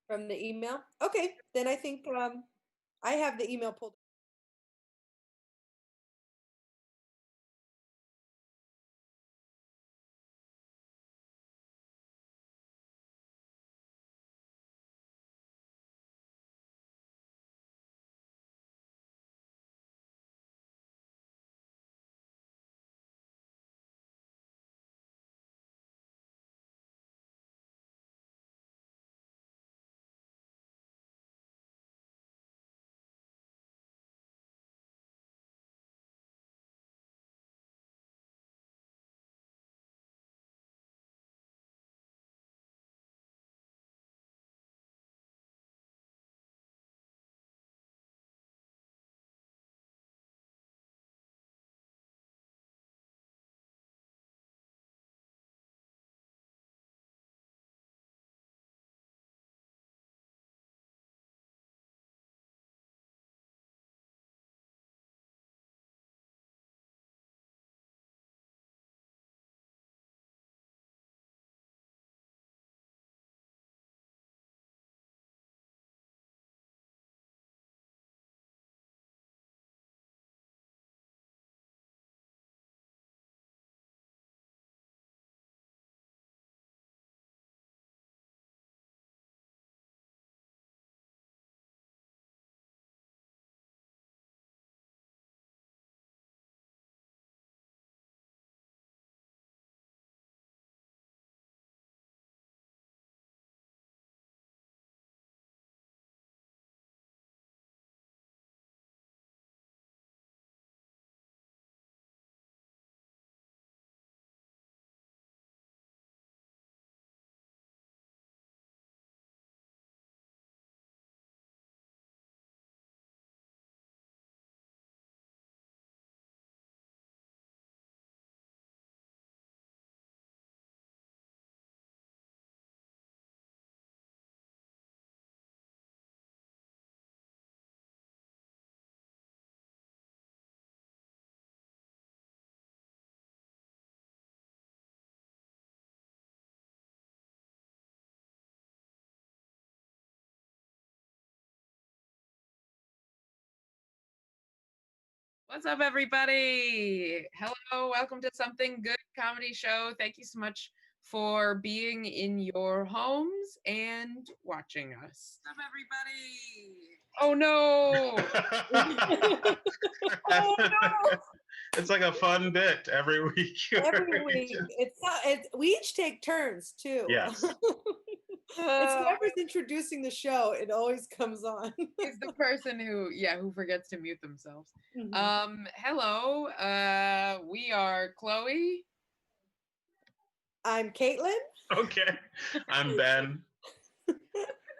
From the email? Okay, then I think I have the email pulled. What's up, everybody? Hello, welcome to Something Good Comedy Show. Thank you so much for being in your homes and watching us. What's up, everybody? Oh no! Oh no! It's like a fun bit every week. Every week. It's not, we each take turns too. Yes. It's whoever's introducing the show, it always comes on. Is the person who forgets to mute themselves. Mhm. Hello. We are Chloe. I'm Caitlin. Okay. I'm Ben.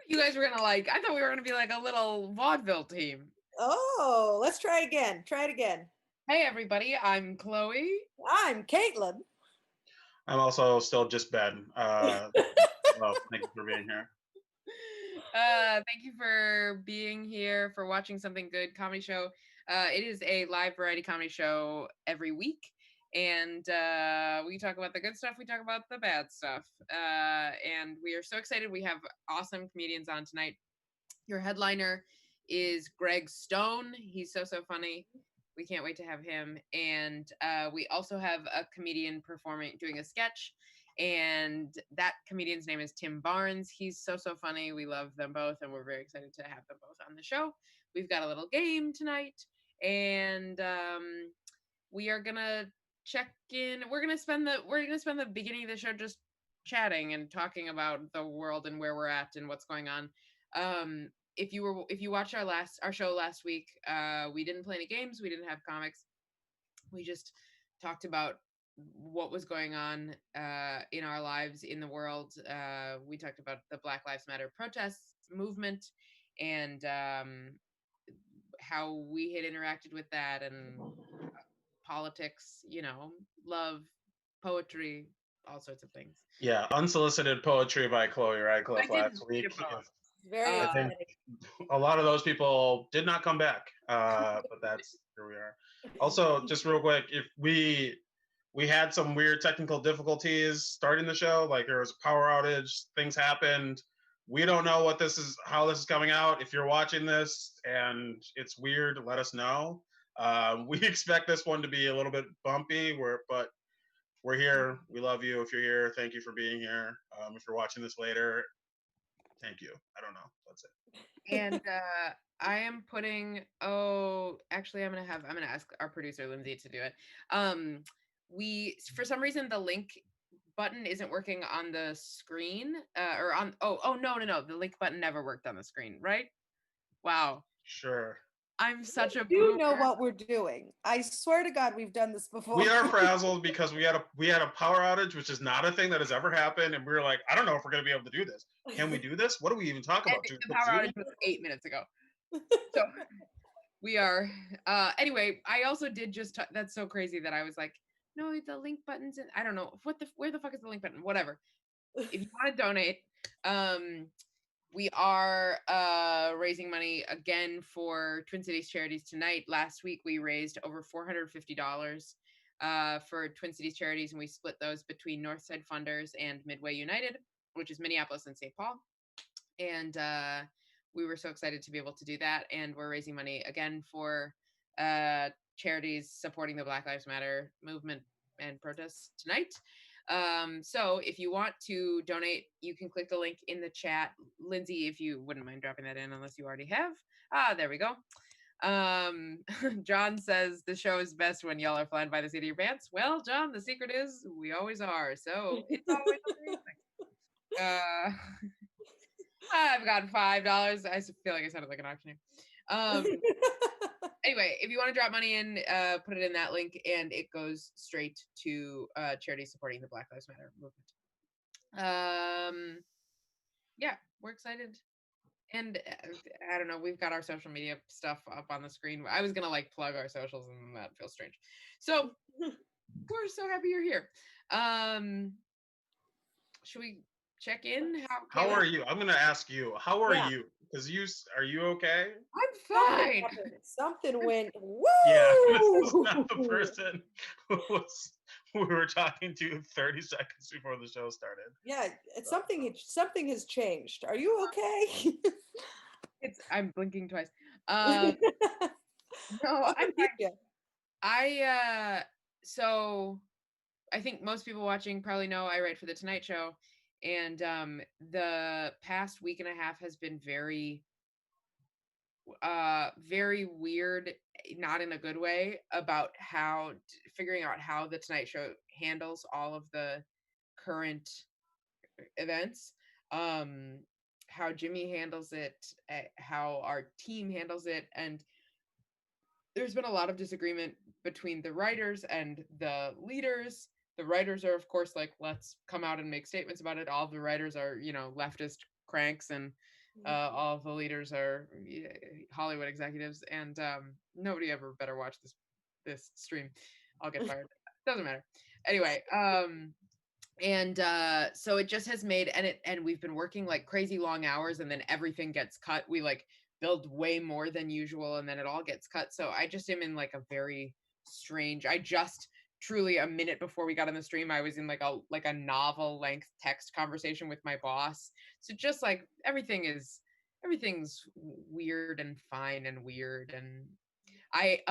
You guys were gonna like. I thought we were gonna be like a little vaudeville team. Oh, let's try again. Try it again. Hey, everybody. I'm Chloe. I'm Caitlin. I'm also still just Ben. Well, thank you for being here. Thank you for being here, for watching Something Good Comedy Show. It is a live variety comedy show every week, and we talk about the good stuff, we talk about the bad stuff, and we are so excited. We have awesome comedians on tonight. Your headliner is Greg Stone. He's so funny. We can't wait to have him. And we also have a comedian doing a sketch. And that comedian's name is Tim Barnes. He's so funny. We love them both, and we're very excited to have them both on the show. We've got a little game tonight, and we are gonna check in. We're gonna spend the beginning of the show just chatting and talking about the world and where we're at and what's going on. If you watched our show last week, we didn't play any games, we didn't have comics, we just talked about what was going on in our lives, in the world. We talked about the Black Lives Matter protests movement, and how we had interacted with that, and politics, love, poetry, all sorts of things. Yeah, unsolicited poetry by Chloe I Radcliffe did last read week. a poem. Very I think exciting. a lot of those people did not come back, but that's here we are. Also, just real quick, if we had some weird technical difficulties starting the show, like there was a power outage, things happened. We don't know how this is coming out. If you're watching this and it's weird, let us know. We expect this one to be a little bit bumpy, but we're here. We love you. If you're here, thank you for being here. If you're watching this later, thank you. I don't know. That's it. And I am putting. Actually, I'm gonna ask our producer Lindsay to do it. We for some reason the link button isn't working on the screen, or on. No, the link button never worked on the screen, right? Wow, Sure. I'm such a You know boomer. what we're doing. I swear to God, we've done this before. We are frazzled because we had a power outage, which is not a thing that has ever happened, and we were like, I don't know if we're going to be able to do this. Can we do this? What do we even talk about? The power outage was 8 minutes ago. So we are. Anyway, I also did just. That's so crazy that I was like, no, the link button's in. I don't know where the fuck is the link button? Whatever. If you want to donate, we are raising money again for Twin Cities Charities tonight. Last week we raised over $450 for Twin Cities Charities, and we split those between Northside Funders and Midway United, which is Minneapolis and St. Paul. And we were so excited to be able to do that. And we're raising money again for charities supporting the Black Lives Matter movement and protests tonight. So if you want to donate, you can click the link in the chat. Lindsay, if you wouldn't mind dropping that in, unless you already have. There we go. John says the show is best when y'all are flying by the seat of your pants. Well, John, the secret is we always are. So it's always amazing. I've got $5. I feel like I sounded like an auctioneer. Anyway, if you want to drop money in, put it in that link, and it goes straight to charities supporting the Black Lives Matter movement. Yeah, we're excited. And I don't know, we've got our social media stuff up on the screen. I was gonna plug our socials, and that feels strange. So we're so happy you're here. Should we check in? How are you? I'm gonna ask you. How are you? Because are you okay? I'm fine. Something went. Woo! Yeah, this is not the person we were talking to 30 seconds before the show started. Yeah, something has changed. Are you okay? I'm blinking twice. No, I'm fine. So I think most people watching probably know I write for the Tonight Show, and the past week and a half has been very very weird, not in a good way, about figuring out how the Tonight Show handles all of the current events, how Jimmy handles it, how our team handles it. And there's been a lot of disagreement between the writers and the leaders. The writers are, of course, like, let's come out and make statements about it. All of the writers are, leftist cranks, and all of the leaders are Hollywood executives. And nobody ever better watch this stream. I'll get fired. Doesn't matter. Anyway, and so it just has made, and we've been working like crazy long hours, and then everything gets cut. We build way more than usual, and then it all gets cut. So I just am in a very strange, truly a minute before we got on the stream, I was in a novel length text conversation with my boss. So just everything's weird and fine and weird. And I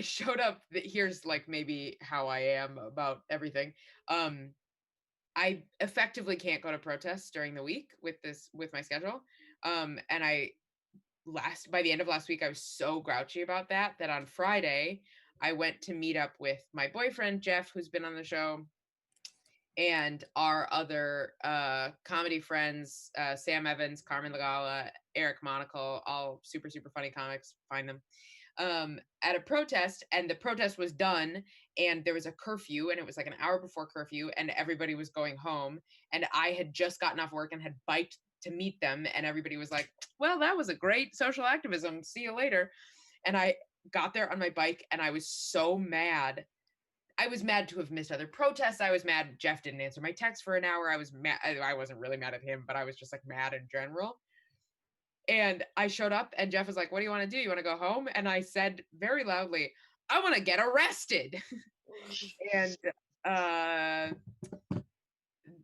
showed up. Here's maybe how I am about everything. I effectively can't go to protests during the week with my schedule. And by the end of last week, I was so grouchy about that on Friday, I went to meet up with my boyfriend, Jeff, who's been on the show, and our other comedy friends, Sam Evans, Carmen Lagala, Eric Monaco, all super, super funny comics. Find them. At a protest, and the protest was done, and there was a curfew, and it was an hour before curfew, and everybody was going home, and I had just gotten off work and had biked to meet them, and everybody was like, well, that was a great social activism, see you later. And I got there on my bike, and I was so mad. I was mad to have missed other protests. I was mad Jeff didn't answer my text for an hour. I was mad. I wasn't really mad at him, but I was just mad in general. And I showed up, and Jeff was like, what do you want to do? You want to go home? And I said very loudly, I want to get arrested. And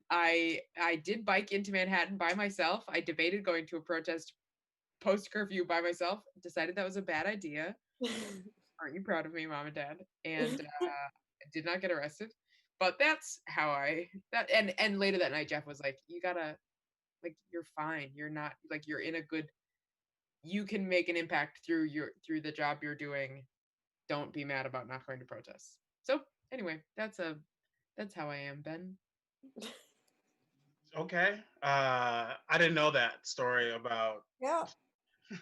I did bike into Manhattan by myself. I debated going to a protest post curfew by myself. Decided that was a bad idea. Aren't you proud of me, mom and dad? And I did not get arrested. But that's how and later that night Jeff was like, you gotta, like, you're fine. You're not, like, you're in a good, you can make an impact through the job you're doing. Don't be mad about not going to protests. So anyway, that's how I am, Ben. Okay. I didn't know that story about. Yeah,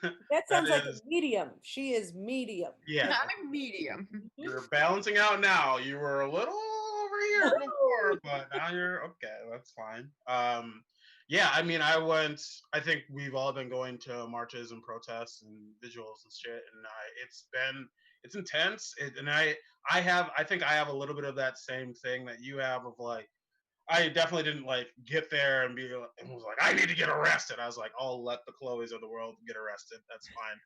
that That sounds like is, a medium. She is medium. yeah. I'm medium. You're balancing out now. You were a little over here before, but now you're okay. That's fine. Yeah, I mean, I think we've all been going to marches and protests and visuals and shit, and it's intense. I think I have a little bit of that same thing that you have of like, I definitely didn't like get there and was like, I need to get arrested. I was like, I'll let the Chloes of the world get arrested. That's fine.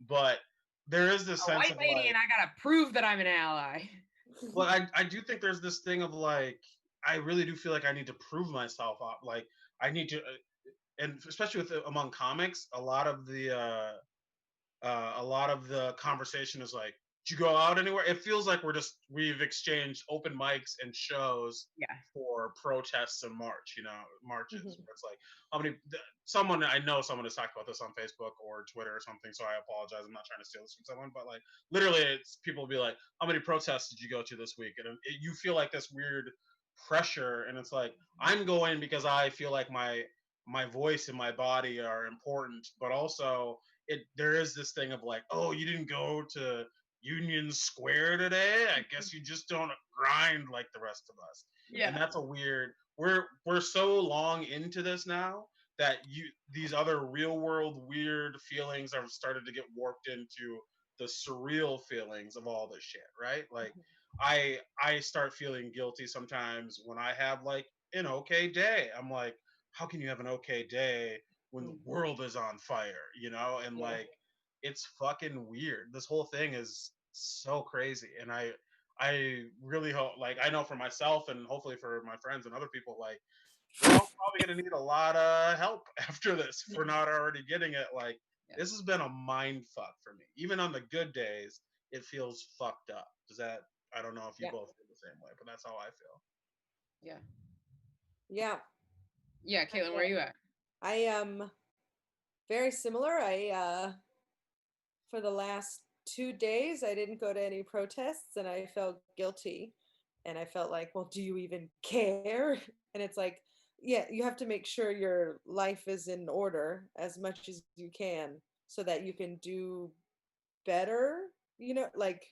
But there is this A sense white of lady, like, and I gotta prove that I'm an ally. well, I do think there's this thing of like, I really do feel like I need to prove myself up. Like, I need to, and especially with among comics, a lot of the conversation is like, did you go out anywhere? It feels like we've exchanged open mics and shows Yeah. for protests and marches. Mhm. Where it's like, how many? Someone I know, someone has talked about this on Facebook or Twitter or something. So I apologize. I'm not trying to steal this from someone, but like, literally, it's people will be like, how many protests did you go to this week? And you feel like this weird pressure, and it's like, I'm going because I feel like my voice and my body are important, but also there is this thing of like, oh, you didn't go to Union Square today. I guess you just don't grind like the rest of us. Yeah. And that's a weird. We're so long into this now that these other real world weird feelings have started to get warped into the surreal feelings of all this shit, right? Like I start feeling guilty sometimes when I have like an okay day. I'm like, how can you have an okay day when the world is on fire, and Yeah. like, it's fucking weird. This whole thing is so crazy, and I really hope, like, I know for myself and hopefully for my friends and other people, like, we're all probably going to need a lot of help after this if we're not already getting it. Like, this has been a mind fuck for me. Even on the good days, it feels fucked up. I don't know if you both feel the same way, but that's how I feel. Yeah. Yeah. Yeah, Caitlin, where are you at? I am very similar. For the last 2 days, I didn't go to any protests and I felt guilty. And I felt like, well, do you even care? And it's like, yeah, you have to make sure your life is in order as much as you can so that you can do better. Like,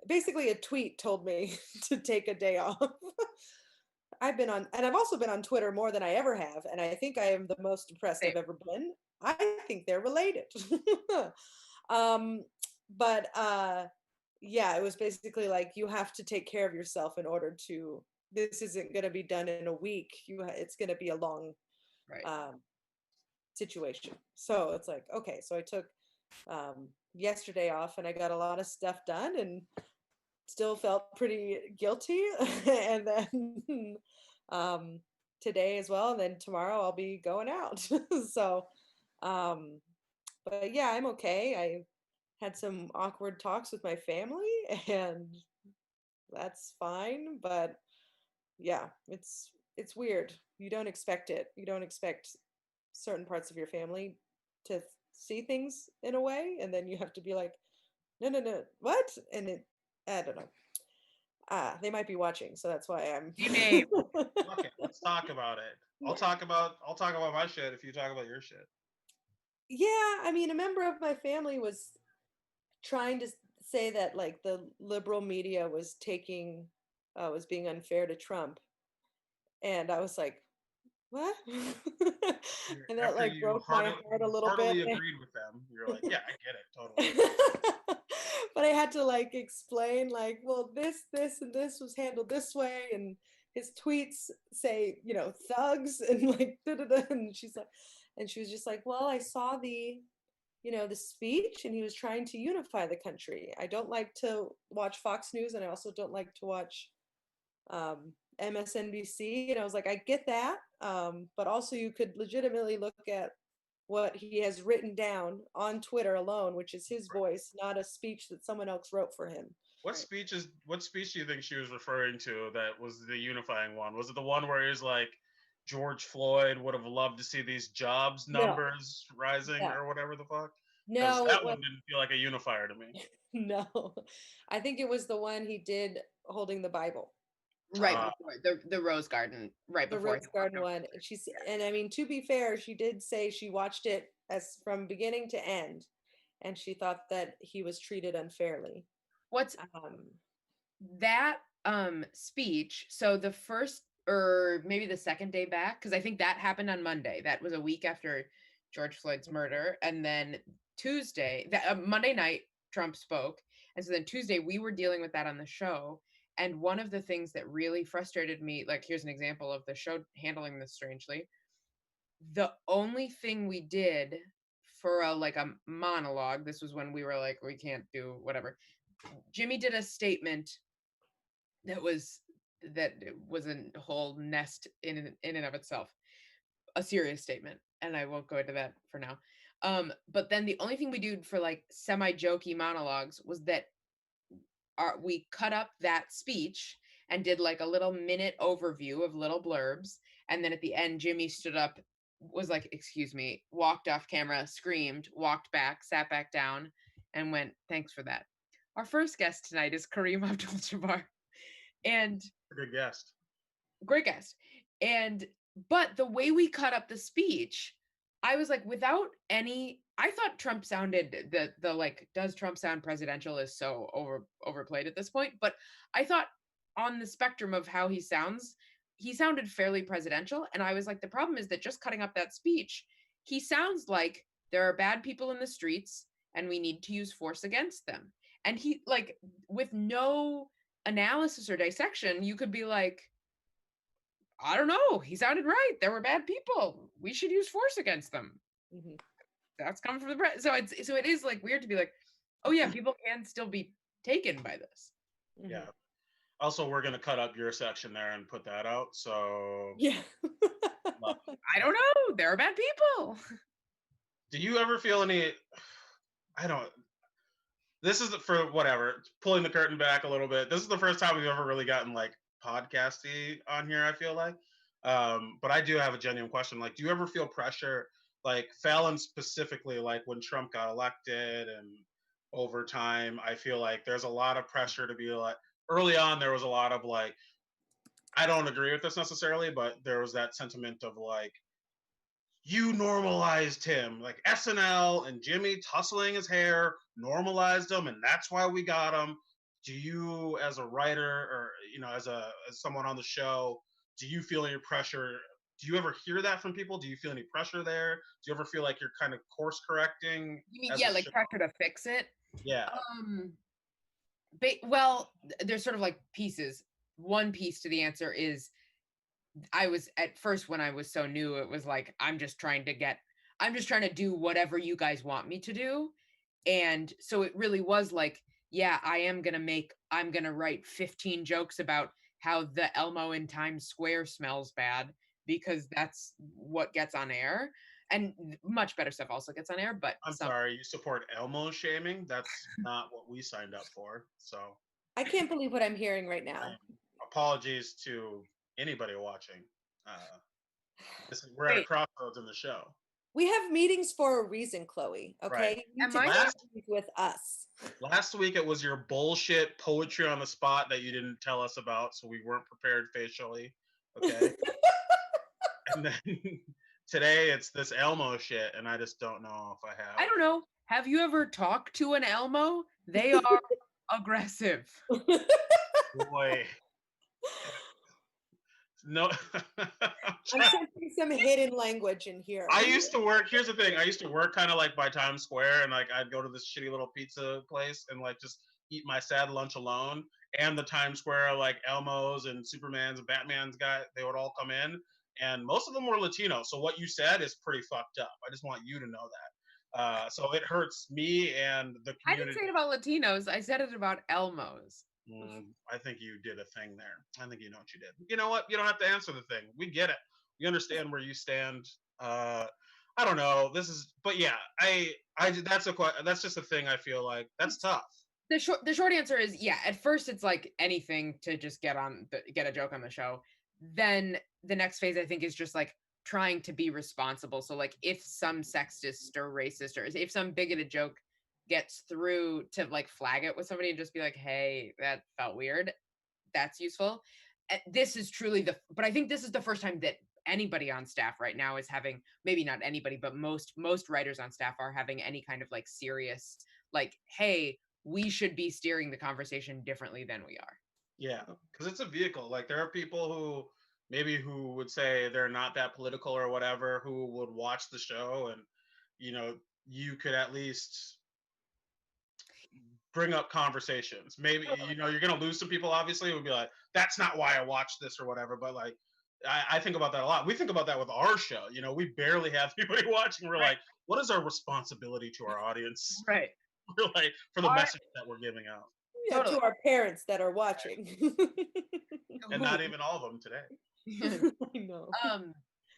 basically a tweet told me to take a day off. I've also been on Twitter more than I ever have, and I think I am the most depressed I've ever been. I think they're related. um, but yeah, it was basically like, you have to take care of yourself in order to. This isn't going to be done in a week. It's going to be a long situation. So it's like, okay, so I took yesterday off, and I got a lot of stuff done, and still felt pretty guilty. And then today as well, and then tomorrow I'll be going out. So but yeah, I'm okay. I had some awkward talks with my family, and that's fine. But yeah, it's weird. You don't expect it. You don't expect certain parts of your family to see things in a way, and then you have to be like, no, what? And I don't know. They might be watching, so that's why I'm. Okay, let's talk about it. I'll talk about my shit if you talk about your shit. Yeah, I mean, a member of my family was trying to say that, like, the liberal media was being unfair to Trump, and I was like, what? And that, After like, you broke my heart a little bit. heartily agreed with them, you're like, yeah, I get it totally. But I had to, like, explain, like, well, this and this was handled this way, and his tweets say, thugs, and like da-da-da. And she was just like, well, I saw the speech, and he was trying to unify the country. I don't like to watch Fox News, and I also don't like to watch MSNBC, and I was like, I get that, but also you could legitimately look at what he has written down on Twitter alone, which is his voice, not a speech that someone else wrote for him. What speech do you think she was referring to that was the unifying one? Was it the one where he's like, George Floyd would have loved to see these jobs No, numbers rising no, or whatever the fuck? Because no, it that was one didn't feel like a unifier to me. no. I think it was the one he did holding the Bible. Right Uh, before the Rose Garden, right The before Rose Garden one. And I mean, to be fair, she did say she watched it as from beginning to end, and she thought that he was treated unfairly. what's Um, that speech. So the first or maybe the second day back, because I think that happened on Monday. That was a week after George Floyd's murder, and then Tuesday, that Monday night, Trump spoke, and so then Tuesday we were dealing with that on the show. And one of the things that really frustrated me, like here's an example of the show handling this strangely. The only thing we did for a monologue, this was when we were like, we can't do whatever. Jimmy did a statement that was a whole nest in and of itself, a serious statement, and I won't go into that for now. But then the only thing we did for like semi jokey monologues was that we cut up that speech and did like a little minute overview of little blurbs, and then at the end Jimmy stood up, was like, excuse me, walked off camera, screamed, walked back, sat back down, and went, thanks for that. Our first guest tonight is Kareem Abdul-Jabbar, and a good guest. great guest. And but the way we cut up the speech, I was like, without any, I thought Trump sounded the like, does Trump sound presidential is so overplayed at this point. But I thought on the spectrum of how he sounded fairly presidential. And I was like, the problem is that just cutting up that speech, he sounds like there are bad people in the streets and we need to use force against them. And he, like, with no analysis or dissection, you could be like, I don't know, he sounded right. There were bad people. We should use force against them. mhm. That's coming from the press. So it is like weird to be like, oh yeah, people can still be taken by this. Mhm. Yeah. Also, we're gonna cut up your section there and put that out. So Yeah. I don't know. There are bad people. do you ever feel any? I don't. This is for whatever. Pulling the curtain back a little bit. This is the first time we've ever really gotten like podcasty on here. I feel like, but I do have a genuine question. Like, do you ever feel pressure? Like Fallon specifically, like when Trump got elected and over time, I feel like there's a lot of pressure to be like. Early on, there was a lot of like, I don't agree with this necessarily, but there was that sentiment of like, you normalized him, like SNL and Jimmy tussling his hair normalized him, and that's why we got him. Do you, as a writer or as someone on the show, do you feel any pressure? Do you ever hear that from people? Do you feel any pressure there? Do you ever feel like you're kind of course correcting? You mean, As yeah, a like show? pressure to fix it? Yeah. Well, there's sort of like pieces. One piece to the answer is I was at first, when I was so new, it was like, I'm just trying to do whatever you guys want me to do. And so it really was like, yeah, I'm going to write 15 jokes about how the Elmo in Times Square smells bad because that's what gets on air. And much better stuff also gets on air, but I'm sorry, you support Elmo shaming? That's not what we signed up for. So I can't believe what I'm hearing right now. apologies to anybody watching. We're at a Wait, crossroads in the show. We have meetings for a reason, Chloe. Right. Okay, you Am need to I- have meetings with us. Last week it was your bullshit poetry on the spot that you didn't tell us about, so we weren't prepared facially. Okay. And then today it's this Elmo shit, and I just don't know if I have. I don't know. Have you ever talked to an Elmo? They are aggressive. Boy. No. I'm sensing some hidden language in here. I used to work. Here's the thing. I used to work kind of like by Times Square, and like I'd go to this shitty little pizza place and like just eat my sad lunch alone. And the Times Square like Elmos and Supermans and Batman's guy, they would all come in, and most of them were Latino. So what you said is pretty fucked up. I just want you to know that. So it hurts me and the I didn't community. say it about Latinos. I said it about Elmos. I think you did a thing there. I think you know what you did. You know what? You don't have to answer the thing. We get it. We understand where you stand. I don't know. But yeah, that's just a thing. I feel like that's tough. The short answer is yeah. At first, it's like anything to just get a joke on the show. Then the next phase, I think, is just like trying to be responsible. So like, if some sexist or racist or if some bigoted joke gets through, to like flag it with somebody and just be like, hey, that felt weird. That's useful. This is truly but I think this is the first time that anybody on staff right now is having, maybe not anybody, but most writers on staff are having any kind of like serious, like, hey, we should be steering the conversation differently than we are. Yeah, because it's a vehicle. Like there are people who would say they're not that political or whatever, who would watch the show, and you could at least bring up conversations. Maybe you're gonna lose some people. Obviously, it would be like, that's not why I watched this or whatever. But like, I think about that a lot. We think about that with our show. We barely have anybody watching. We're like, what is our responsibility to our audience? Right. We're like, for the message that we're giving out. Yeah, totally. To our parents that are watching. And not even all of them today. I know.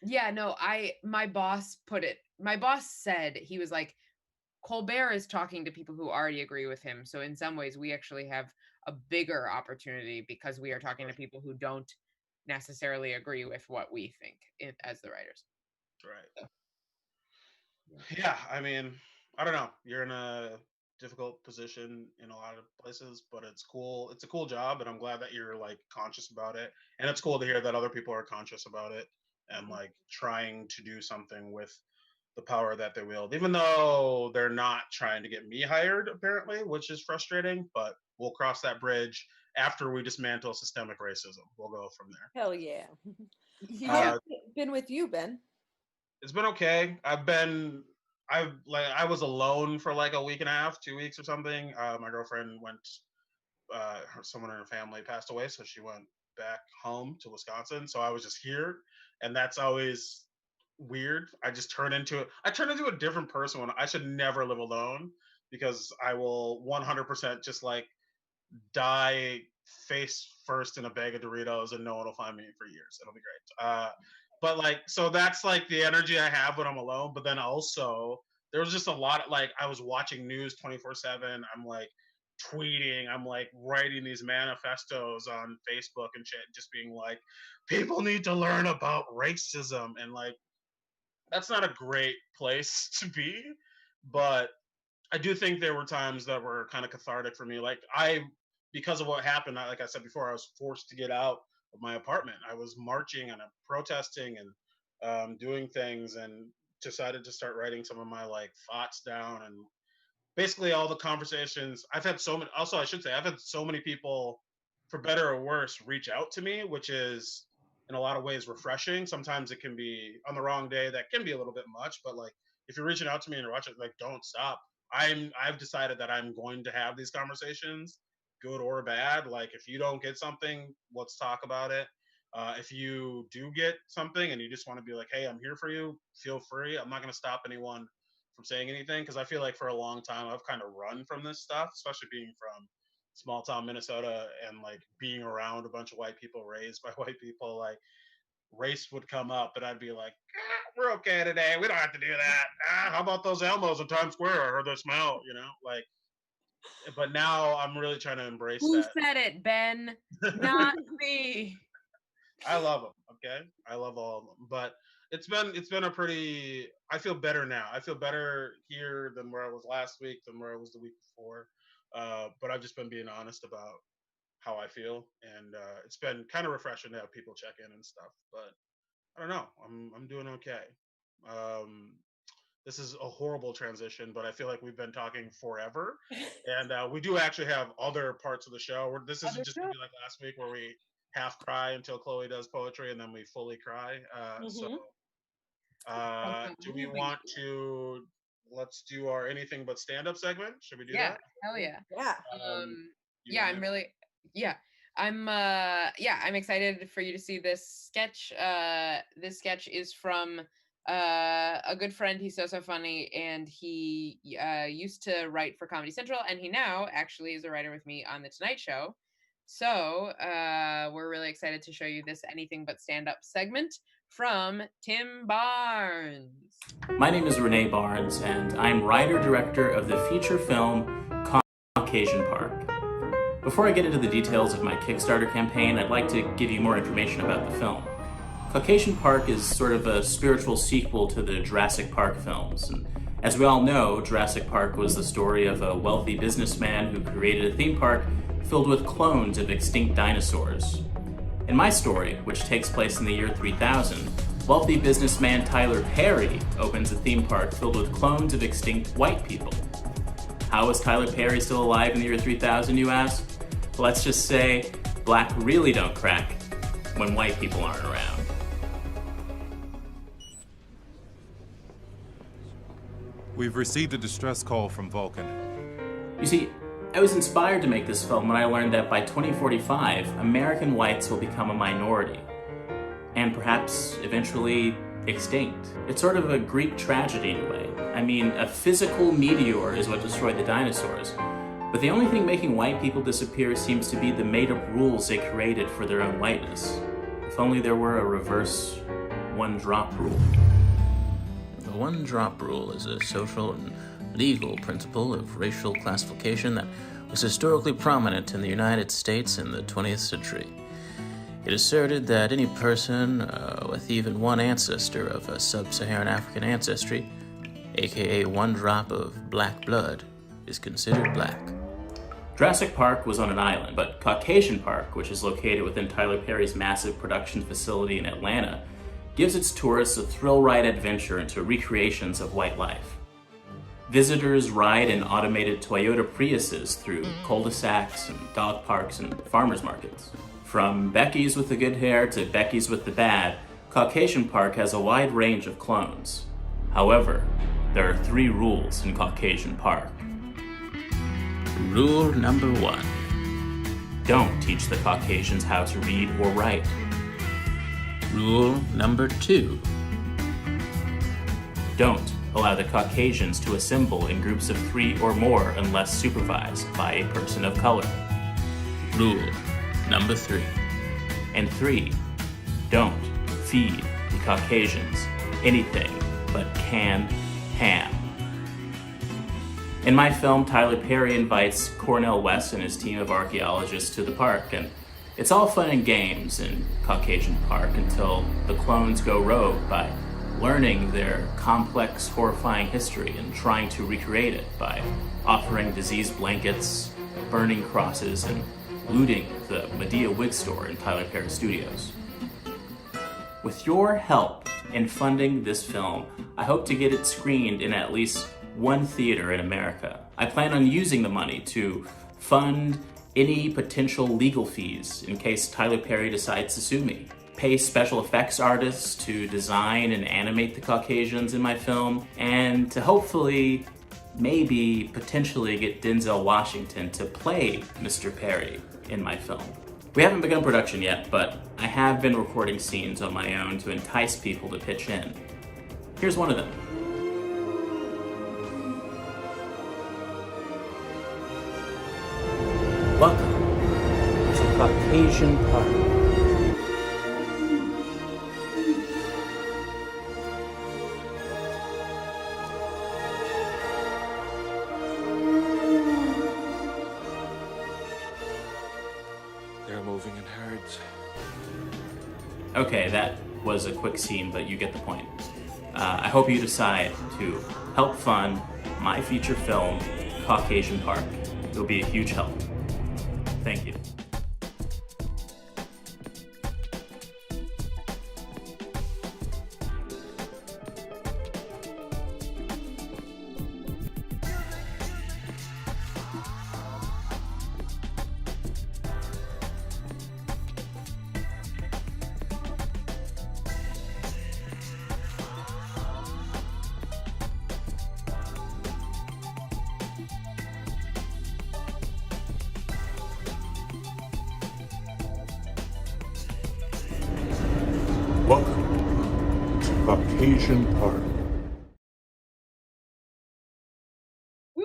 Yeah, no, my boss said, he was like, Colbert is talking to people who already agree with him. So in some ways, we actually have a bigger opportunity because we are talking to people who don't necessarily agree with what we think as the writers. Right. Yeah, I mean, I don't know. You're in a difficult position in a lot of places, but it's cool. It's a cool job, and I'm glad that you're like conscious about it. And it's cool to hear that other people are conscious about it and like trying to do something with the power that they wield, even though they're not trying to get me hired, apparently, which is frustrating, but we'll cross that bridge after we dismantle systemic racism. We'll go from there. Hell yeah. How's it been with you, Ben? It's been okay. I was alone for like a week and a half, 2 weeks or something. My girlfriend went, someone in her family passed away, so she went back home to Wisconsin. So I was just here, and that's always weird. I turn into a different person when I should never live alone, because I will 100% just like die face first in a bag of Doritos and no one will find me for years. It'll be great. But like, so that's like the energy I have when I'm alone. But then also there was just a lot of like, I was watching news 24/7. I'm like tweeting, I'm like writing these manifestos on Facebook and shit, just being like, people need to learn about racism. And like, that's not a great place to be. But I do think there were times that were kind of cathartic for me. Like because of what happened, like I said before, I was forced to get out of my apartment. I was marching and protesting and doing things, and decided to start writing some of my like thoughts down. And basically all the conversations I've had, so many, also I should say, I've had so many people, for better or worse, reach out to me, which is in a lot of ways refreshing. Sometimes it can be, on the wrong day, that can be a little bit much, but like, if you're reaching out to me and you're watching, like, don't stop. I've decided that I'm going to have these conversations, good or bad. Like, if you don't get something, let's talk about it. If you do get something and you just want to be like, hey, I'm here for you, feel free. I'm not going to stop anyone from saying anything, because I feel like for a long time I've kind of run from this stuff, especially being from small town Minnesota and like being around a bunch of white people, raised by white people. Like, race would come up and I'd be like, we're okay today, we don't have to do that. How about those Elmos in Times Square? I heard the smell, like. But now I'm really trying to embrace Who that. Who said it, Ben? Not me. I love them. Okay, I love all of them. But it's been a pretty. I feel better now. I feel better here than where I was last week, than where I was the week before. But I've just been being honest about how I feel, and it's been kind of refreshing to have people check in and stuff. But I don't know. I'm doing okay. This is a horrible transition, but I feel like we've been talking forever, and we do actually have other parts of the show. This isn't just gonna be like last week where we half cry until Chloe does poetry and then we fully cry. So do we want to, let's do our anything but stand-up segment? Should we do that? Hell yeah. Yeah. I'm excited for you to see this sketch. This sketch is from a good friend. He's so funny, and he used to write for Comedy Central, and he now actually is a writer with me on The Tonight Show. So we're really excited to show you this Anything But Stand Up segment from Tim Barnes. My name is Renee Barnes, and I'm writer-director of the feature film Caucasian Park. Before I get into the details of my Kickstarter campaign, I'd like to give you more information about the film. Caucasian Park is sort of a spiritual sequel to the Jurassic Park films. And as we all know, Jurassic Park was the story of a wealthy businessman who created a theme park filled with clones of extinct dinosaurs. In my story, which takes place in the year 3000, wealthy businessman Tyler Perry opens a theme park filled with clones of extinct white people. How is Tyler Perry still alive in the year 3000, you ask? Well, let's just say black really don't crack when white people aren't around. We've received a distress call from Vulcan. You see, I was inspired to make this film when I learned that by 2045, American whites will become a minority, and perhaps eventually extinct. It's sort of a Greek tragedy in a way. I mean, a physical meteor is what destroyed the dinosaurs, but the only thing making white people disappear seems to be the made-up rules they created for their own whiteness. If only there were a reverse one-drop rule. The one-drop rule is a social and legal principle of racial classification that was historically prominent in the United States in the 20th century. It asserted that any person with even one ancestor of a sub-Saharan African ancestry, aka one drop of black blood, is considered black. Jurassic Park was on an island, but Caucasian Park, which is located within Tyler Perry's massive production facility in Atlanta, gives its tourists a thrill-ride adventure into recreations of white life. Visitors ride in automated Toyota Priuses through cul-de-sacs and dog parks and farmers markets. From Becky's with the good hair to Becky's with the bad, Caucasian Park has a wide range of clones. However, there are 3 rules in Caucasian Park. Rule number 1. Don't teach the Caucasians how to read or write. Rule number 2. Don't allow the Caucasians to assemble in groups of 3 or more unless supervised by a person of color. Rule number 3. And 3. Don't feed the Caucasians anything but canned ham. In my film, Tyler Perry invites Cornell West and his team of archaeologists to the park, and it's all fun and games in Caucasian Park until the clones go rogue by learning their complex, horrifying history and trying to recreate it by offering diseased blankets, burning crosses, and looting the Medea wig store in Tyler Perry Studios. With your help in funding this film, I hope to get it screened in at least one theater in America. I plan on using the money to fund any potential legal fees in case Tyler Perry decides to sue me, pay special effects artists to design and animate the Caucasians in my film, and to hopefully, maybe, potentially get Denzel Washington to play Mr. Perry in my film. We haven't begun production yet, but I have been recording scenes on my own to entice people to pitch in. Here's one of them. Welcome to Caucasian Park. They're moving in herds. Okay, that was a quick scene, but you get the point. I hope you decide to help fund my feature film, Caucasian Park. It'll be a huge help. Thank you. Welcome to Caucasian Park. Woo!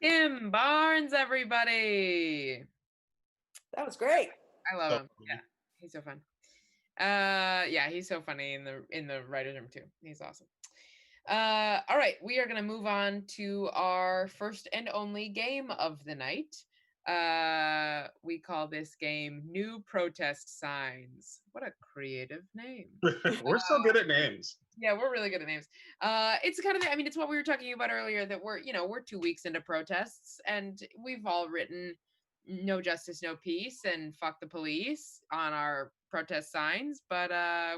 Tim Barnes, everybody. That was great. I love So him. Yeah, he's so fun. Yeah, he's so funny in the writers' room too. He's awesome. All right, we are gonna move on to our first and only game of the night. We call this game New Protest Signs. What a creative name. We're so good at names. Yeah, we're really good at names. It's kind of, I mean, it's what we were talking about earlier, that we're 2 weeks into protests, and we've all written no justice, no peace, and fuck the police on our protest signs, but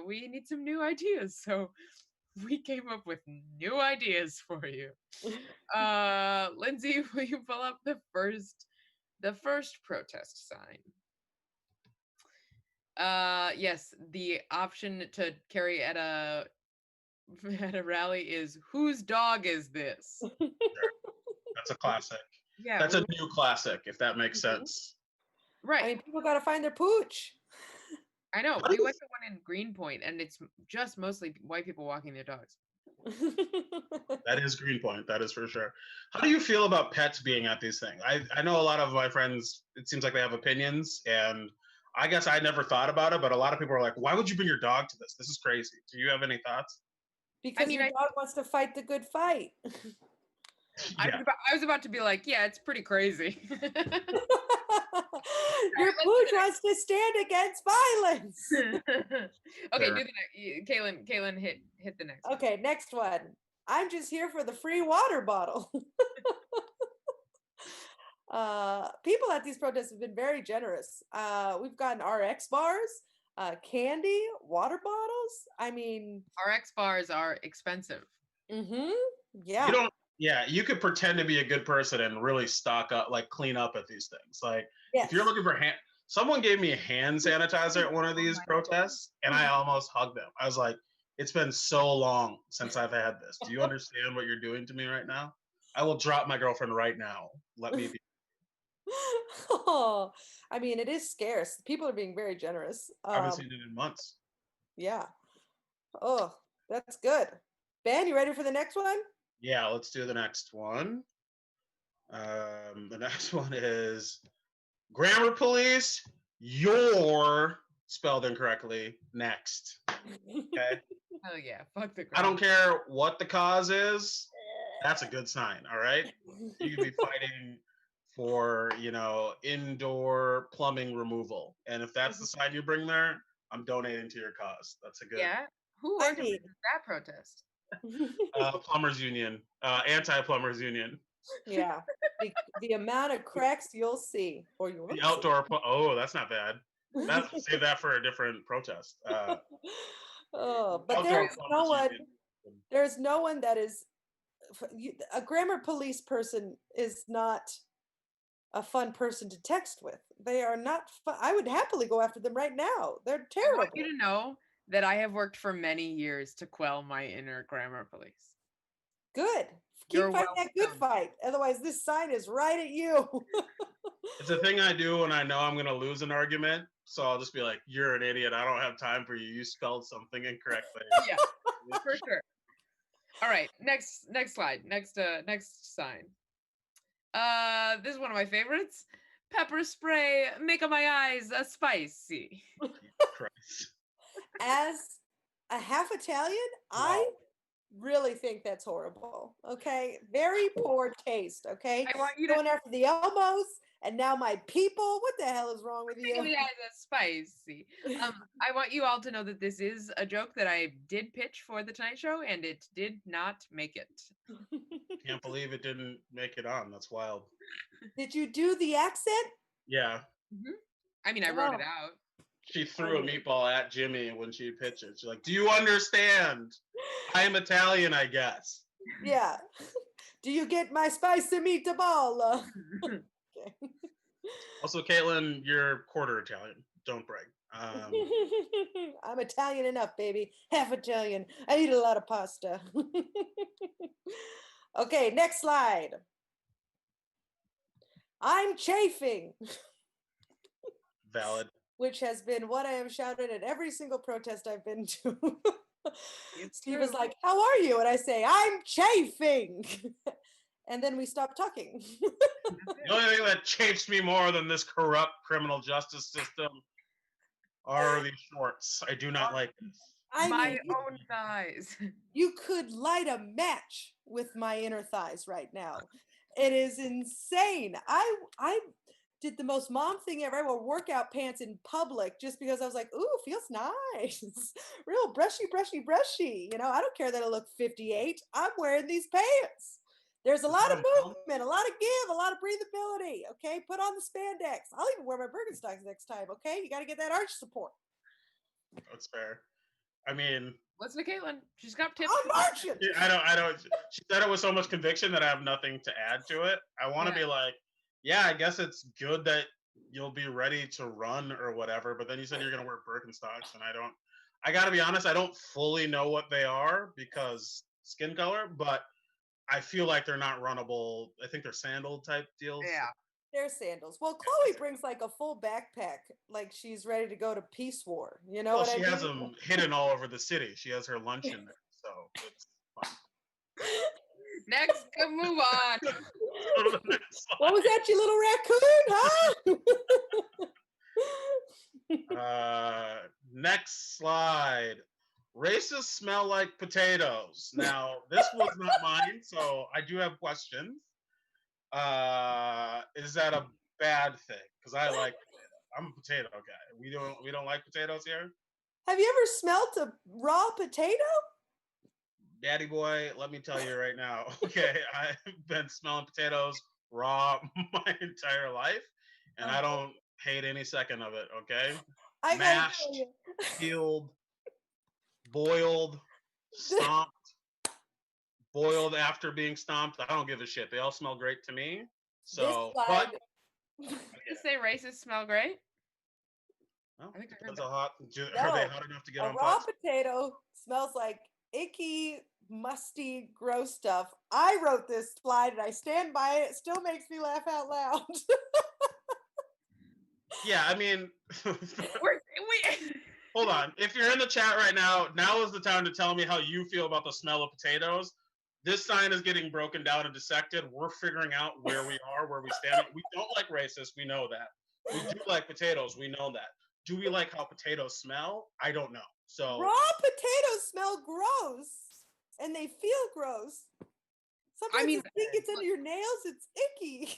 we need some new ideas. So we came up with new ideas for you. Lindsay, will you pull up the first protest sign? Yes, the option to carry at a rally is, whose dog is this? That's a classic. Yeah, That's a new classic, if that makes sense. right. I mean, people got to find their pooch. I know. How We do you- went to one in Greenpoint, and it's just mostly white people walking their dogs. That is Greenpoint. That is for sure. How do you feel about pets being at these things? I know a lot of my friends, it seems like they have opinions, and I guess I never thought about it, but a lot of people are like, why would you bring your dog to this? This is crazy. Do you have any thoughts? Because mean, your dog wants to fight the good fight. I was about to be like, yeah, it's pretty crazy. Your pooch wants to stand against violence. Okay, Fair. do the next. Kaylin, hit the next. Okay, next one. I'm just here for the free water bottle. People at these protests have been very generous. We've gotten RX bars, candy, water bottles. I mean, RX bars are expensive. yeah. You don't. Yeah, you could pretend to be a good person and really stock up, like clean up at these things. Like Yes. if you're looking for someone gave me a hand sanitizer at one of these protests, and I almost hugged them. I was like, it's been so long since I've had this. Do you understand what you're doing to me right now? I will drop my girlfriend right now. Let me be. Oh, I mean, it is scarce. People are being very generous. I haven't seen it in months. Yeah. Oh, that's good. Ben, you ready for the next one? Yeah, let's do the next one. The next one is grammar police. You're spelled incorrectly. Next. Okay. Oh yeah, fuck the. I don't care what the cause is. That's a good sign. All right. You could be fighting for, indoor plumbing removal, and if that's the sign you bring there, I'm donating to your cause. That's a good. Yeah. Who I organized mean- that protest? Plumbers union, anti-plumbers union. Yeah. The amount of cracks you'll see, or you won't The outdoor. Oh, that's not bad. see. Save that for a different protest. Oh, but outdoor there's no plumbers one. union. There's no one that is. A grammar police person is not a fun person to text with. They are not fun. I would happily go after them right now. They're I terrible. want you to know that I have worked for many years to quell my inner grammar police. Good. Keep You're fighting that good welcome. fight. Otherwise, this sign is right at you. It's a thing I do when I know I'm going to lose an argument. So I'll just be like, "You're an idiot. I don't have time for you. You spelled something incorrectly." Yeah, for sure. All right, next slide. Next sign. This is one of my favorites. Pepper spray, make my eyes spicy. Christ. As a half Italian, I Wow. really think that's horrible. Okay, very poor taste. Okay, I want you to going after the elbows, and now my people. What the hell is wrong with make my you? eyes spicy. I want you all to know that this is a joke that I did pitch for the Tonight Show, and it did not make it. Can't believe it didn't make it on. That's wild. Did you do the accent? Yeah. I mean, I wrote it Oh. out. She threw a meatball at Jimmy when she pitched it. She's like, "Do you understand? I am Italian, I guess." Yeah. Do you get my spicy meatball? Okay. Also, Caitlin, you're quarter Italian. Don't brag. I'm Italian enough, baby. Half Italian. I eat a lot of pasta. Okay, next slide. I'm chafing, Valid. which has been what I have shouted at every single protest I've been to. It's Steve true. is like, "How are you?" And I say, "I'm chafing." and then we stopped talking. The only thing that chafes me more than this corrupt criminal justice system are these shorts. I do not like this. I My mean, own thighs. you could light a match with my inner thighs right now. It is insane. I did the most mom thing ever. I wore workout pants in public just because I was like, ooh, feels nice. Real brushy, brushy, brushy. You know, I don't care that I look 58. I'm wearing these pants. There's a lot of movement, a lot of give, a lot of breathability. Okay, put on the spandex. I'll even wear my Birkenstocks next time. Okay, you got to get that arch support. That's fair. I mean, Listen to Caitlin. She's got tips. I'm marching. I don't. She said it with so much conviction that I have nothing to add to it. I want to be like, yeah, I guess it's good that you'll be ready to run or whatever. But then you said you're gonna wear Birkenstocks, and I don't. I got to be honest. I don't fully know what they are because skin color, but I feel like they're not runnable. I think they're sandal type deals. Yeah. They're sandals. Well, Chloe brings like a full backpack, like she's ready to go to Peace War. You know Well, what I she mean? has them hidden all over the city. She has her lunch in there, so it's fine. Next, move on. Go to the next slide. What was that, you little raccoon, huh? Next slide. Racists smell like potatoes. Now, this was not mine, so I do have questions. Is that a bad thing? Because I like potatoes. I'm a potato guy. We don't like potatoes here. Have you ever smelt a raw potato? Daddy boy, let me tell you right now. Okay, I've been smelling potatoes raw my entire life, and I don't hate any second of it. Okay, I gotta mashed, tell you. peeled, boiled, stomped, boiled after being stomped. I don't give a shit. They all smell great to me. So, This but slide, You say racists smell great? well, I think I heard depends how hot. Are they No, hot enough to get a on raw fire? potato smells like icky, musty, gross stuff. I wrote this slide and I stand by it. It still makes me laugh out loud. Yeah, I mean, We hold on. If you're in the chat right now, now is the time to tell me how you feel about the smell of potatoes. This sign is getting broken down and dissected. We're figuring out where we are, where we stand. We don't like racists. We know that. We do like potatoes. We know that. Do we like how potatoes smell? I don't know. So Raw potatoes smell gross and they feel gross. Sometimes mean, you think it's under your nails, it's icky.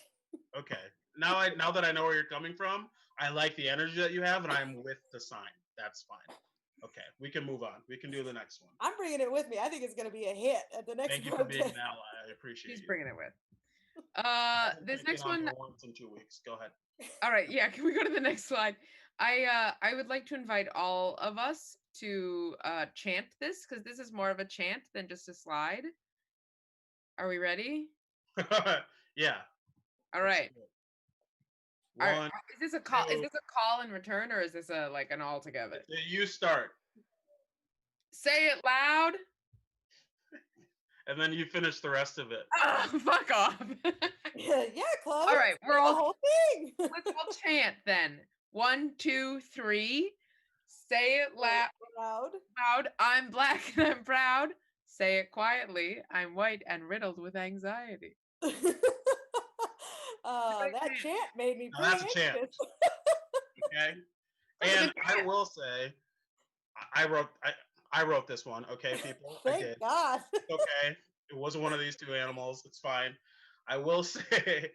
okay. Now that I know where you're coming from, I like the energy that you have, and I'm with the sign. That's fine. Okay, we can move on. We can do the next one. I'm bringing it with me. I think it's going to be a hit at the next Thank you for being an protest. ally. I appreciate she's you. bringing it with. This Taking next on one. for once in 2 weeks. Go ahead. All right, yeah. Can we go to the next slide? I would like to invite all of us to chant this because this is more of a chant than just a slide. Are we ready? Yeah. All right. One. Is this a call? Is two. this a call in return, or is this a like an all together? You start, Say it loud. and then you finish the rest of it. Oh, fuck off. Yeah, Chloe. All right, we're the all whole thing. let's all chant then. 1, 2, 3. Say it loud. Loud. I'm black and I'm proud. Say it quietly. I'm white and riddled with anxiety. That chant made me Now pretty that's a chant. anxious. Okay. That's a And good I chant. will say, I wrote this one. Okay, people. I Thank did. God. Okay. It wasn't one of these two animals. It's fine. I will say,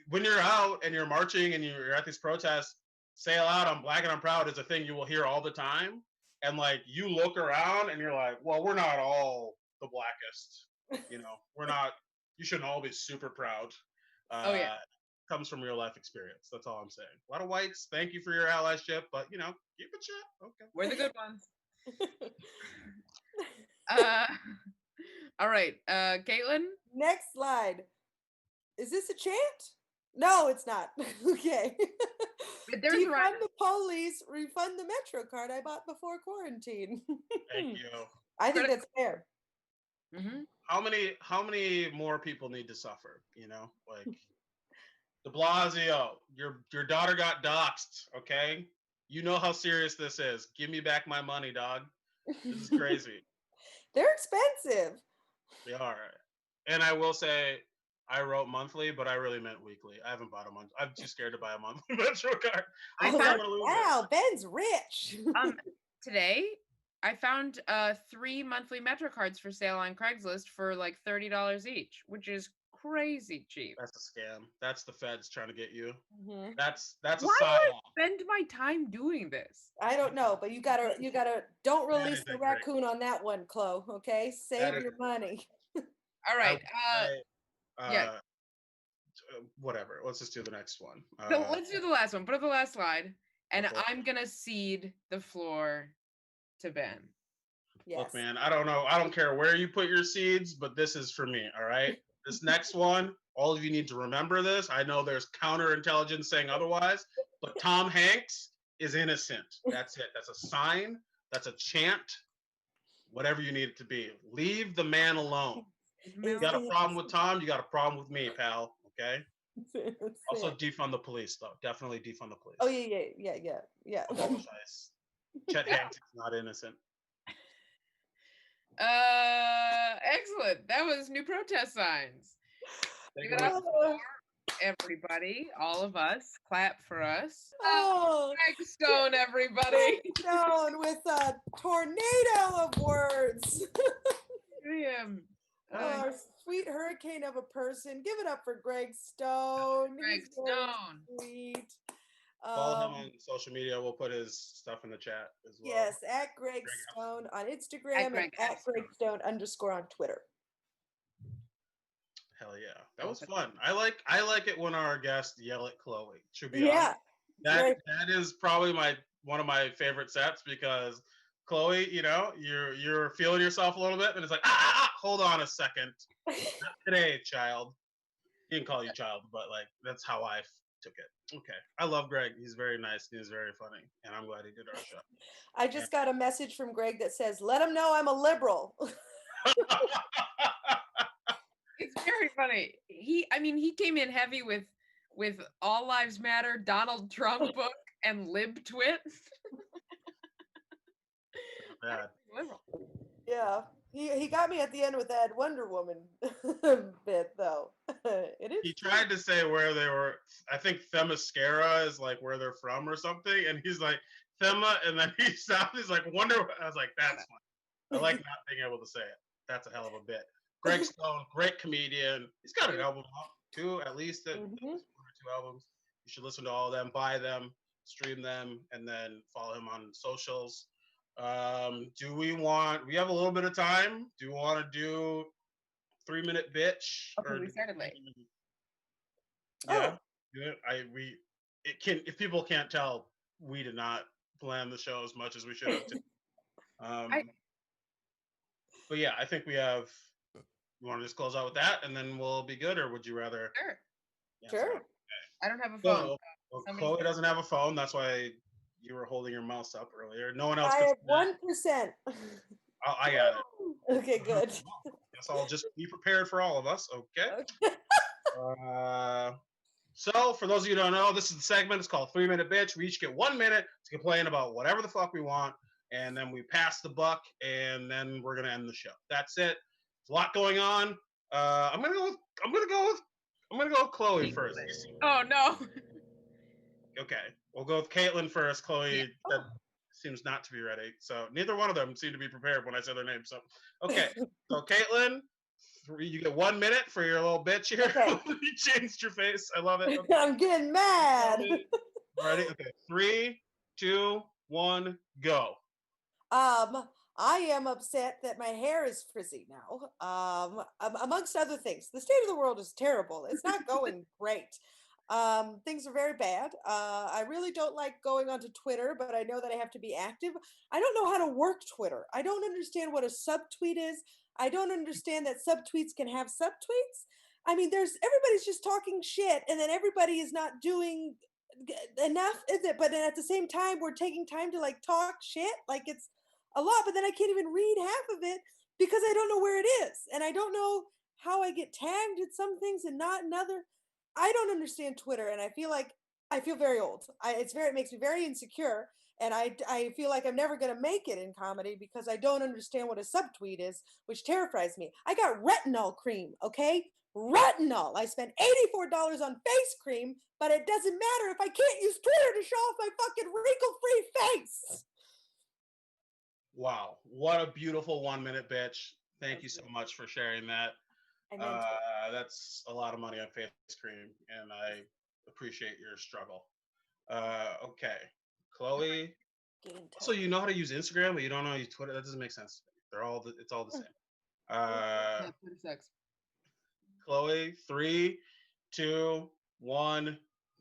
when you're out and you're marching and you're at these protests, say aloud, I'm black and I'm proud is a thing you will hear all the time. And like, you look around and you're like, well, we're not all the blackest. You know, we're not, you shouldn't all be super proud. Oh, yeah. Comes from real life experience. That's all I'm saying. A lot of whites, thank you for your allyship, but you know, keep it shit. Okay. We're the good ones. All right. Caitlin? Next slide. Is this a chant? No, it's not. Okay. There's the right. Defund the police, refund the Metro card I bought before quarantine. Thank you. I think that's fair. Mm-hmm. How many more people need to suffer? You know, like De Blasio, your daughter got doxxed. Okay, you know how serious this is. Give me back my money, dog. This is crazy. They're expensive. They are. And I will say, I wrote monthly, but I really meant weekly. I haven't bought a month. I'm too scared to buy a monthly Metro card. I I'm found gonna lose Wow, Ben's rich. today I found 3 monthly Metro cards for sale on Craigslist for like $30 each, which is crazy cheap. That's a scam. That's the feds trying to get you. Mhm. That's a Why would psyop. I spend my time doing this? I don't know, but you gotta don't release is the a great- raccoon on that one, Chloe. Okay, save is your money. All right. Yeah. Whatever. Let's just do the next one. Let's do the last one. Put up the last slide, and Okay. I'm gonna cede the floor to Ben. Yes. Look, man, I don't know. I don't care where you put your seeds, but this is for me. All right. This next one, all of you need to remember this. I know there's counterintelligence saying otherwise, but Tom Hanks is innocent. That's it. That's a sign. That's a chant. Whatever you need it to be. Leave the man alone. You got a problem with Tom, you got a problem with me, pal. Okay. Also, defund the police, though. Definitely defund the police. Oh yeah. Apologize. Chet Hanks is not innocent. Excellent. That was new protest signs. Give it up for everybody, all of us. Clap for us. Oh, Greg Stone, everybody. Stone with a tornado of words. Him. Our sweet hurricane of a person. Give it up for Greg Stone. Greg He's very Stone. sweet. Follow him on social media. We'll put his stuff in the chat as well. Yes, at Greg Stone on Instagram and at Greg Stone _on Twitter. Hell yeah, that was fun. I like it when our guests yell at Chloe. Should be Yeah, honest. That is probably one of my favorite sets because Chloe, you're feeling yourself a little bit, and it's like hold on a second, not today, child. He didn't call you child, but like that's how I took it. Okay, I love Greg. He's very nice. He's very funny, and I'm glad he did our show. I just got a message from Greg that says, "Let him know I'm a liberal." It's very funny. He came in heavy with All Lives Matter, Donald Trump book, and LibTwit. Bad. Yeah, he got me at the end with that Wonder Woman bit though. It is. He tried to say where they were. I think Themyscira is like where they're from or something, and he's like Thema, and then he's like Wonder. I was like, that's fine. I like not being able to say it. That's a hell of a bit. Greg Stone, great comedian. He's got an album out too, at least one or two albums. You should listen to all of them, buy them, stream them, and then follow him on socials. We have a little bit of time? Do you want to do 3-minute bitch? Okay, we started late. Yeah. If people can't tell, we did not plan the show as much as we should have. But yeah, I think we have. You want to just close out with that, and then we'll be good, or would you rather? Sure. Yeah, Sure. Okay. I don't have a phone. Well, Chloe doesn't have a phone. That's why you were holding your mouse up earlier. No one else. I have 1%. I got it. Okay, good. Guess I'll just be prepared for all of us. Okay. So, for those of you who don't know, this is the segment. It's called 3-Minute Bitch. We each get 1 minute to complain about whatever the fuck we want, and then we pass the buck, and then we're gonna end the show. That's it. There's a lot going on. I'm gonna go with Chloe first. Oh no. Okay, we'll go with Caitlin first. Chloe that seems not to be ready. So neither one of them seem to be prepared when I said their name. So okay, so Caitlin, you get 1 minute for your little bitch here. Okay. You changed your face. I love it. Okay. I'm getting mad. Ready? Okay, 3, 2, 1, go. I am upset that my hair is frizzy now. Amongst other things, the state of the world is terrible. It's not going great. Things are very bad. I really don't like going onto Twitter, but I know that I have to be active. I don't know how to work Twitter. I don't understand what a subtweet is. I don't understand that subtweets can have subtweets. I mean, everybody's just talking shit, and then everybody is not doing enough, is it? But then at the same time, we're taking time to like talk shit, like it's a lot, but then I can't even read half of it because I don't know where it is, and I don't know how I get tagged at some things and not in other. I don't understand Twitter, and I feel very old. It makes me very insecure, And I feel like I'm never going to make it in comedy because I don't understand what a subtweet is, which terrifies me. I got retinol cream, okay? Retinol. I spent $84 on face cream, but it doesn't matter if I can't use Twitter to show off my fucking wrinkle-free face. Wow, what a beautiful 1 minute bitch. Thank you so much for sharing that. That's a lot of money on face cream, and I appreciate your struggle. Okay, Chloe. Also, you know how to use Instagram, but you don't know how to use Twitter. That doesn't make sense. It's all the same. Twitter sucks. Chloe, 3, 2, 1,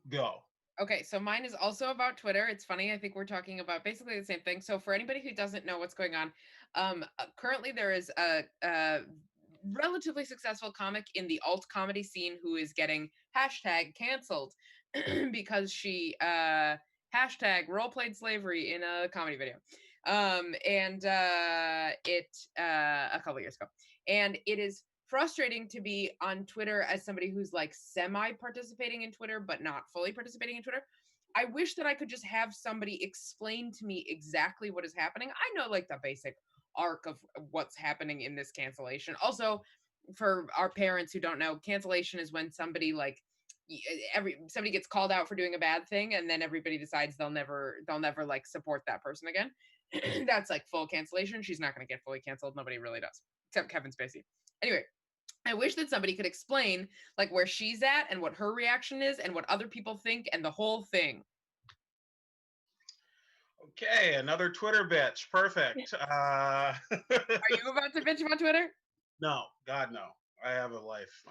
go. Okay, so mine is also about Twitter. It's funny. I think we're talking about basically the same thing. So for anybody who doesn't know what's going on, currently there is a relatively successful comic in the alt comedy scene who is getting hashtag canceled because she hashtag role played slavery in a comedy video. And it a couple years ago. And it is frustrating to be on Twitter as somebody who's like semi-participating in Twitter, but not fully participating in Twitter. I wish that I could just have somebody explain to me exactly what is happening. I know like the basic arc of what's happening in this cancellation. Also, for our parents who don't know, cancellation is when somebody like somebody gets called out for doing a bad thing, and then everybody decides they'll never like support that person again. That's like full cancellation. She's not going to get fully canceled. Nobody really does, except Kevin Spacey. Anyway, I wish that somebody could explain like where she's at and what her reaction is and what other people think and the whole thing. Okay, another Twitter bitch. Perfect. Are you about to bitch about Twitter? No, God, no. I have a life.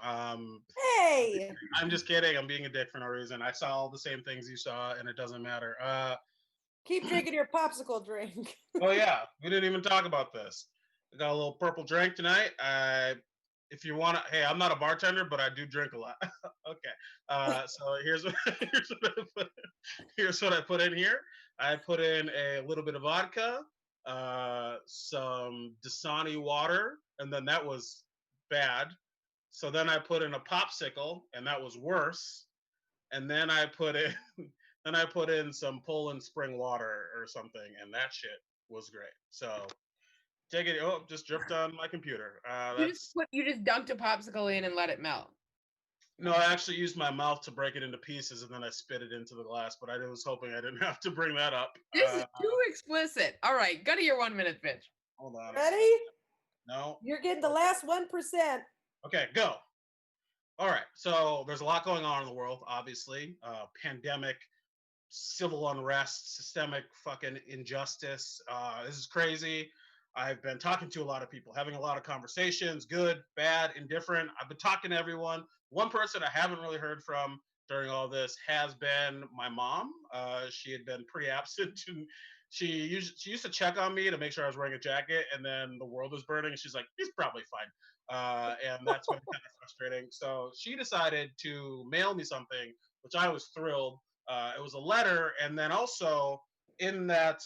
Hey! I'm just kidding. I'm being a dick for no reason. I saw all the same things you saw, and it doesn't matter. Keep drinking your popsicle drink. Oh, yeah. We didn't even talk about this. I got a little purple drink tonight. If you want to, hey, I'm not a bartender, but I do drink a lot. Okay. So here's what I put in here. I put in a little bit of vodka, some Dasani water, and then that was bad. So then I put in a popsicle, and that was worse. And then I put in some Poland spring water or something, and that shit was great. So take it. Oh, just dripped on my computer. You just dunked a popsicle in and let it melt. No, I actually used my mouth to break it into pieces, and then I spit it into the glass. But I was hoping I didn't have to bring that up. This is too explicit. All right, go to your 1 minute bitch. Hold on. Ready? No. You're getting the last 1%. Okay, go. All right. So there's a lot going on in the world, obviously. Pandemic, civil unrest, systemic fucking injustice. This is crazy. I've been talking to a lot of people, having a lot of conversations, good, bad, indifferent. I've been talking to everyone. One person I haven't really heard from during all this has been my mom. She had been pretty absent. And she used to check on me to make sure I was wearing a jacket, and then the world was burning, and she's like, he's probably fine. And that's been kind of frustrating. So she decided to mail me something, which I was thrilled. It was a letter, and then also in that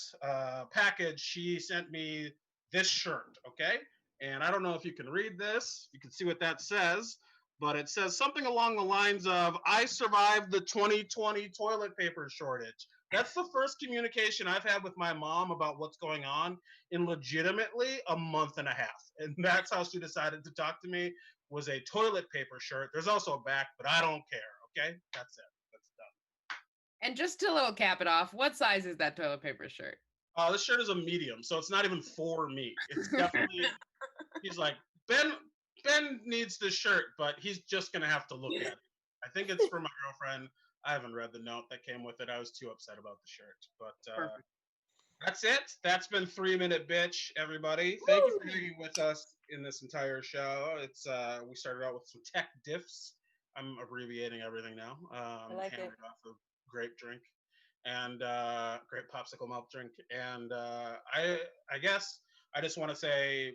package, she sent me this shirt, okay? And I don't know if you can read this. You can see what that says, but it says something along the lines of, I survived the 2020 toilet paper shortage. That's the first communication I've had with my mom about what's going on in legitimately a month and a half. And that's how she decided to talk to me, was a toilet paper shirt. There's also a back, but I don't care, okay? That's it. That's done. And just to little cap it off, what size is that toilet paper shirt? This shirt is a medium, so it's not even for me. It's definitely, he's like, Ben needs this shirt, but he's just going to have to look at it. I think it's for my girlfriend. I haven't read the note that came with it. I was too upset about the shirt. But that's it. That's been 3 Minute Bitch, everybody. Thank you for hanging with us in this entire show. It's we started out with some tech diffs. I'm abbreviating everything now. I like it. Off a grape drink and great popsicle malt drink. And I guess I just want to say,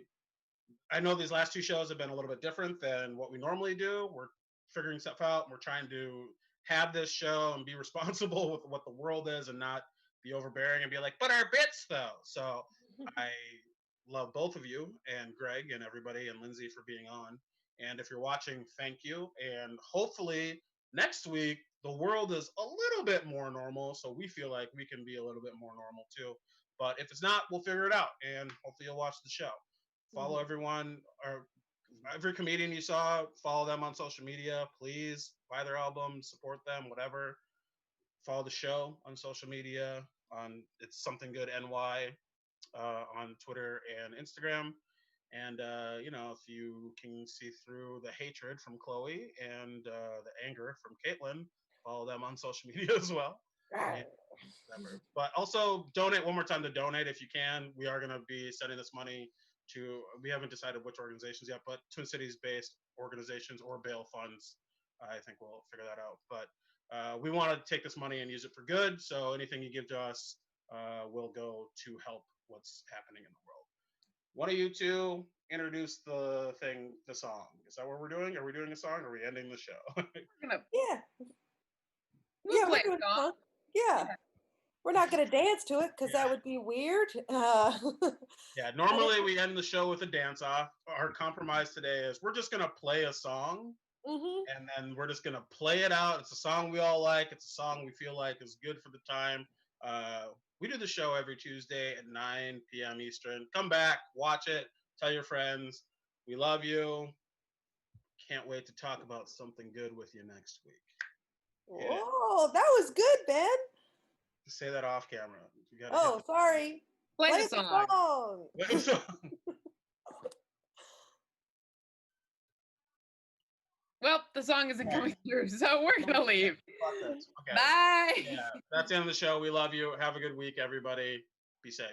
I know these last two shows have been a little bit different than what we normally do. We're figuring stuff out. We're trying to have this show and be responsible with what the world is and not be overbearing and be like, but our bits though. So I love both of you and Greg and everybody and Lindsay for being on. And if you're watching, thank you. And hopefully next week, the world is a little bit more normal, so we feel like we can be a little bit more normal too. But if it's not, we'll figure it out, and hopefully you'll watch the show. Follow everyone, or every comedian you saw. Follow them on social media, please. Buy their album, support them, whatever. Follow the show on social media. On It's Something Good NY on Twitter and Instagram. And if you can see through the hatred from Chloe and the anger from Caitlin, follow them on social media as well. And whatever. But also donate one more time to donate if you can. We are going to be sending this money to, we haven't decided which organizations yet, but Twin Cities based organizations or bail funds. I think we'll figure that out. But we want to take this money and use it for good. So anything you give to us will go to help what's happening in the world. One of you two introduce the song. Is that what we're doing? Are we doing a song or are we ending the show? We're gonna Yeah. we'll play we're a doing song. fun. Yeah. We're not going to dance to it because Yeah. that would be weird. Yeah, normally we end the show with a dance off. Our compromise today is we're just going to play a song and then we're just going to play it out. It's a song we all like. It's a song we feel like is good for the time. We do the show every Tuesday at 9 p.m. Eastern. Come back, watch it, tell your friends. We love you. Can't wait to talk about something good with you next week. Yeah. Oh, that was good, Ben. Say that off camera. You gotta Oh, sorry. Play Play the the song. song. hit the song. Well, the song isn't coming through, so we're gonna leave. Okay. Bye. Yeah, that's the end of the show. We love you. Have a good week, everybody. Be safe.